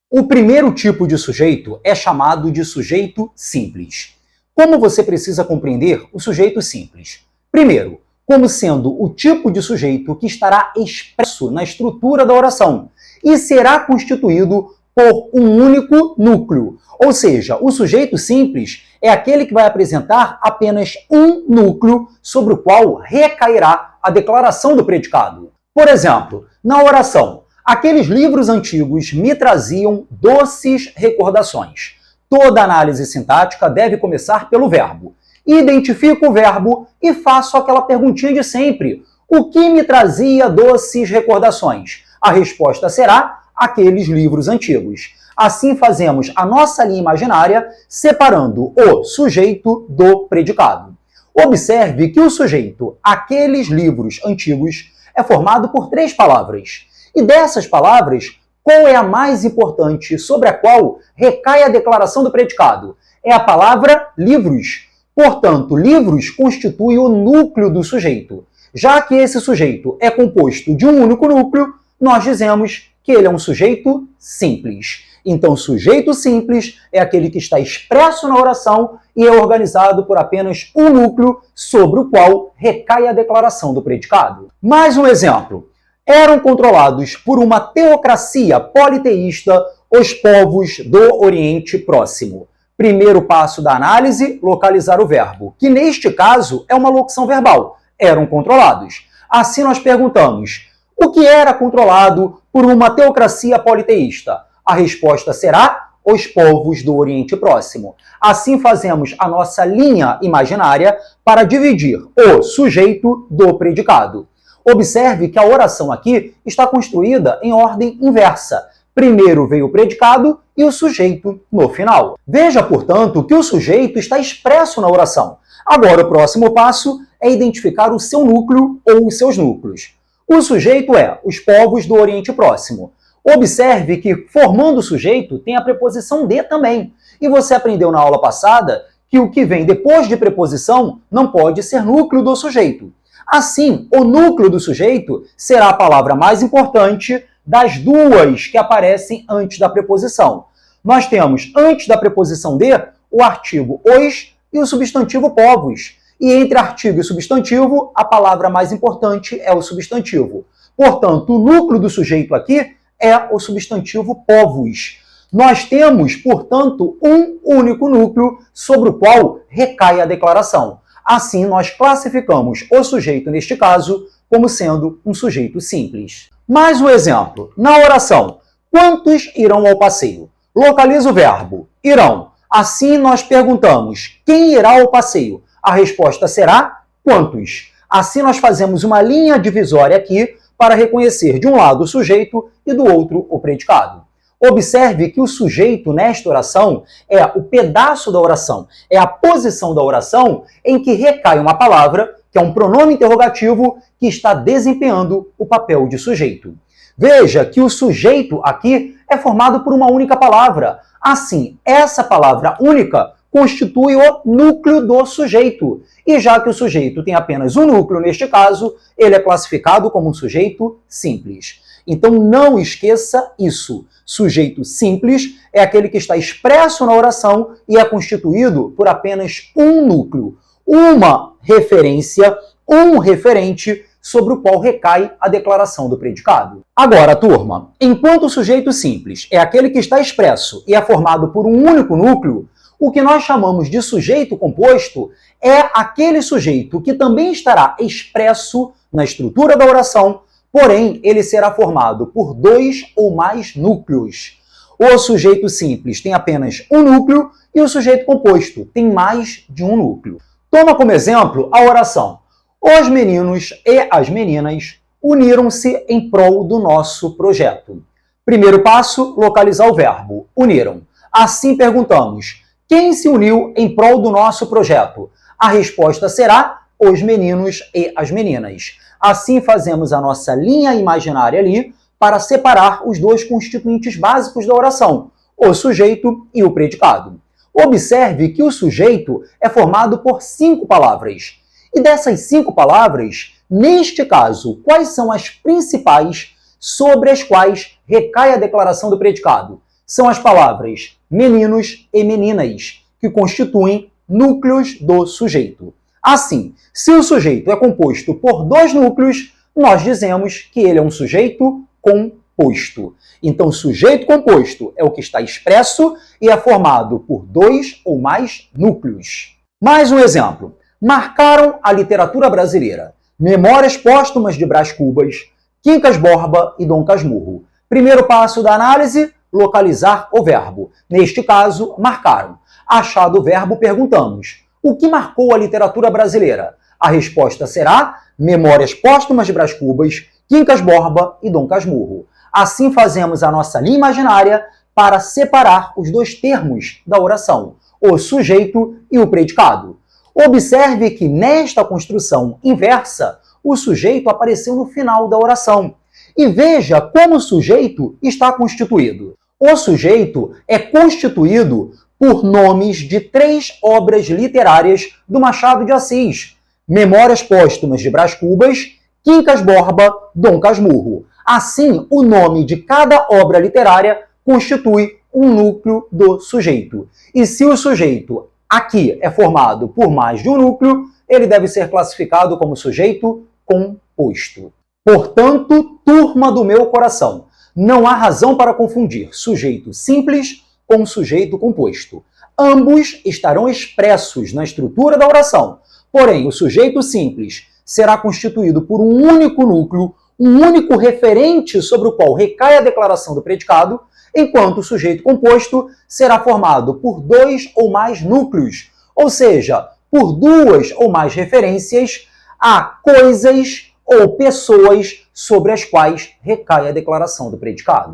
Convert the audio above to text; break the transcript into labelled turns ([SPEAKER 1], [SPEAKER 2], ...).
[SPEAKER 1] O primeiro tipo de sujeito é chamado de sujeito simples. Como você precisa compreender o sujeito simples? Primeiro, como sendo o tipo de sujeito que estará expresso na estrutura da oração e será constituído por um único núcleo. Ou seja, o sujeito simples é aquele que vai apresentar apenas um núcleo sobre o qual recairá a declaração do predicado. Por exemplo, na oração, aqueles livros antigos me traziam doces recordações. Toda análise sintática deve começar pelo verbo. Identifico o verbo e faço aquela perguntinha de sempre. O que me trazia doces recordações? A resposta será aqueles livros antigos. Assim fazemos a nossa linha imaginária separando o sujeito do predicado. Observe que o sujeito, aqueles livros antigos, é formado por 3 palavras. E dessas palavras, qual é a mais importante sobre a qual recai a declaração do predicado? É a palavra livros. Portanto, livros constitui o núcleo do sujeito. Já que esse sujeito é composto de um único núcleo, nós dizemos que ele é um sujeito simples. Então, sujeito simples é aquele que está expresso na oração e é organizado por apenas um núcleo sobre o qual recai a declaração do predicado. Mais um exemplo. Eram controlados por uma teocracia politeísta os povos do Oriente Próximo. Primeiro passo da análise, localizar o verbo, que neste caso é uma locução verbal. Eram controlados. Assim nós perguntamos, o que era controlado por uma teocracia politeísta? A resposta será os povos do Oriente Próximo. Assim fazemos a nossa linha imaginária para dividir o sujeito do predicado. Observe que a oração aqui está construída em ordem inversa. Primeiro veio o predicado e o sujeito no final. Veja, portanto, que o sujeito está expresso na oração. Agora, o próximo passo é identificar o seu núcleo ou os seus núcleos. O sujeito é os povos do Oriente Próximo. Observe que, formando o sujeito, tem a preposição de também. E você aprendeu na aula passada que o que vem depois de preposição não pode ser núcleo do sujeito. Assim, o núcleo do sujeito será a palavra mais importante das duas que aparecem antes da preposição. Nós temos, antes da preposição de, o artigo os e o substantivo povos. E entre artigo e substantivo, a palavra mais importante é o substantivo. Portanto, o núcleo do sujeito aqui é o substantivo povos. Nós temos, portanto, um único núcleo sobre o qual recai a declaração. Assim, nós classificamos o sujeito, neste caso, como sendo um sujeito simples. Mais um exemplo. Na oração, quantos irão ao passeio? Localiza o verbo, irão. Assim, nós perguntamos, quem irá ao passeio? A resposta será quantos. Assim, nós fazemos uma linha divisória aqui para reconhecer de um lado o sujeito e do outro o predicado. Observe que o sujeito nesta oração é o pedaço da oração, é a posição da oração em que recai uma palavra, que é um pronome interrogativo, que está desempenhando o papel de sujeito. Veja que o sujeito aqui é formado por uma única palavra. Assim, essa palavra única constitui o núcleo do sujeito. E já que o sujeito tem apenas um núcleo, neste caso, ele é classificado como um sujeito simples. Então, não esqueça isso. Sujeito simples é aquele que está expresso na oração e é constituído por apenas um núcleo, uma referência, um referente sobre o qual recai a declaração do predicado. Agora, turma, enquanto o sujeito simples é aquele que está expresso e é formado por um único núcleo, o que nós chamamos de sujeito composto é aquele sujeito que também estará expresso na estrutura da oração, porém, ele será formado por 2 ou mais núcleos. O sujeito simples tem apenas um núcleo e o sujeito composto tem mais de um núcleo. Toma como exemplo a oração. Os meninos e as meninas uniram-se em prol do nosso projeto. Primeiro passo, localizar o verbo, uniram. Assim perguntamos, quem se uniu em prol do nosso projeto? A resposta será os meninos e as meninas. Assim fazemos a nossa linha imaginária ali para separar os 2 constituintes básicos da oração, o sujeito e o predicado. Observe que o sujeito é formado por 5 palavras. E dessas 5 palavras, neste caso, quais são as principais sobre as quais recai a declaração do predicado? são as palavras meninos e meninas, que constituem núcleos do sujeito. Assim, se o sujeito é composto por dois núcleos, nós dizemos que ele é um sujeito composto. Então, sujeito composto é o que está expresso e é formado por dois ou mais núcleos. Mais um exemplo. Marcaram a literatura brasileira. Memórias póstumas de Brás Cubas, Quincas Borba e Dom Casmurro. Primeiro passo da análise, localizar o verbo. Neste caso, marcaram. Achado o verbo, perguntamos: o que marcou a literatura brasileira? A resposta será Memórias póstumas de Brás Cubas, Quincas Borba e Dom Casmurro. Assim fazemos a nossa linha imaginária para separar os dois termos da oração, o sujeito e o predicado. Observe que nesta construção inversa, o sujeito apareceu no final da oração. E veja como o sujeito está constituído. O sujeito é constituído por nomes de 3 obras literárias do Machado de Assis: Memórias póstumas de Brás Cubas, Quincas Borba, Dom Casmurro. Assim, o nome de cada obra literária constitui um núcleo do sujeito. E se o sujeito aqui é formado por mais de um núcleo, ele deve ser classificado como sujeito composto. Portanto, turma do meu coração, não há razão para confundir sujeito simples com sujeito composto. Ambos estarão expressos na estrutura da oração, porém o sujeito simples será constituído por um único núcleo, um único referente sobre o qual recai a declaração do predicado, enquanto o sujeito composto será formado por 2 ou mais núcleos, ou seja, por 2 ou mais referências a coisas ou pessoas sobre as quais recai a declaração do predicado.